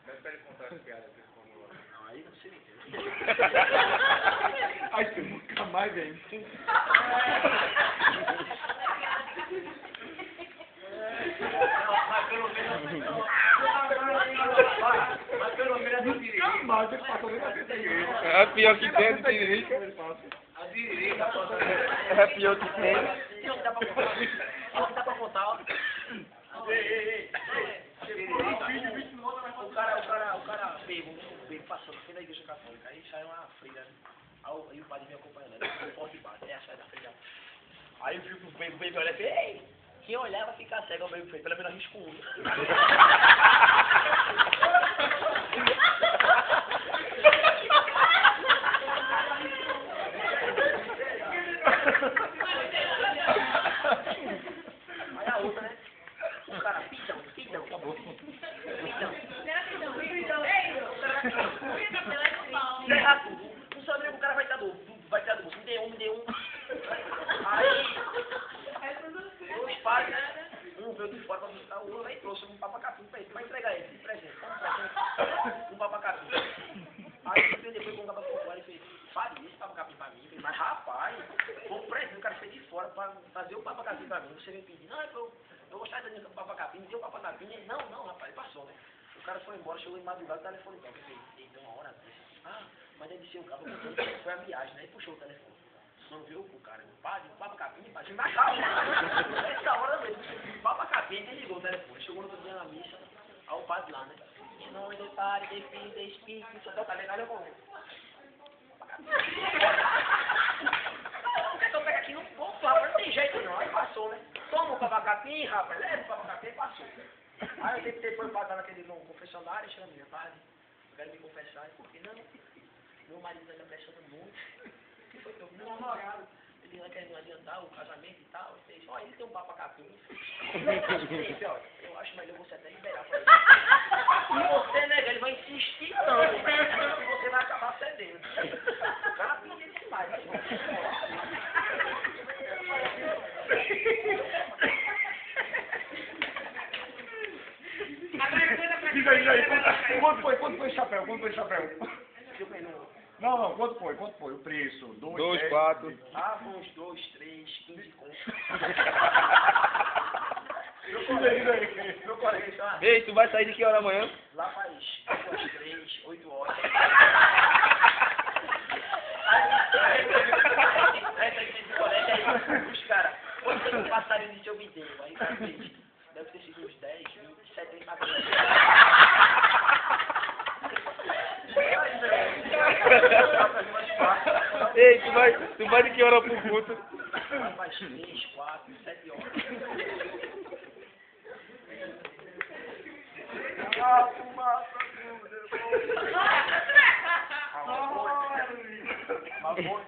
Pede pra ele contar as piadas que ele falou. Não, aí não sei. Ai, você nunca mais vem. Mas pelo menos Nunca mais ele passou nem na frente da igreja. É pior que tem, Tiririca. a direita. É pior que tem. Não dá pra contar. Não dá pra contar, ó. Ei. O cara bebo passando pela igreja católica. Aí saiu uma freira. Aí o padre me acompanhando. Ele forte bate. Aí sai da freira. Aí eu fico com o bebo olha e fez, ei! Quem olhar vai ficar cego, o bebo fez. Pelo menos risco um. Aí a outra, né? O cara, pidão. Acabou. Pidão. Erra tudo. Não sabe nem que o cara vai dar do bolso. Me dê um. Aí, os pais, um veio de fora pra visitar o outro, aí trouxe um papacapim pra ele. Vai entregar ele de presente. Um papacapim. Aí ele depois com o cabelo por fora e fez, faria esse papacapim pra mim. Mas rapaz, foi um presente, o cara fez de fora pra fazer o papacapim pra mim. Você vem pedir, não, eu gostava do papacapim, me deu o papacapim. Ele, não, rapaz, ele passou, né? O cara foi embora, chegou em madrugada, o telefone toca. Ele deu uma hora dessa. Ah, mas deve ser o cara, foi a viagem, né? E puxou o telefone. Não viu o cara, padre, o papacapim, padre, na calma. Essa hora mesmo, o papacapim, ele ligou o telefone. Chegou no outro dia na missa, aí o padre lá, né? Em nome do Pai, do Filho, do Espírito, só toca legal, eu vou. O que é que eu pego aqui? Não tem jeito não. Aí passou, né? Toma o papacapim, rapaz, leva o papacapim e passou. Aí eu teve depois para naquele confessionário, e chamei, padre, eu quero me confessar. Por que não? Meu marido anda prestando muito. O que foi que eu vi? Meu namorado. Ele não quer adiantar o casamento e tal. Ele disse, ó, ele tem um papacapim. Eu acho melhor você até liberar pra ele. Se você negar, ele vai insistir tanto. E você vai acabar cedendo. O cara pediu demais. Diz aí, quanto foi o chapéu? Não, quanto foi? O preço? 2, 4. Ah, uns 2, 3, 15 contos. Meu colega, tá? Ei, tu vai sair de que hora amanhã? Lá faz 3, 8 horas. Aí, os caras, quanto tem um passarinho de seu videiro? Aí, cara, deve ter sido uns 10, 20, 70 gramas. Ei, tu vai de que hora pro culto? Faz 3, 4, 7 horas. Mas foi.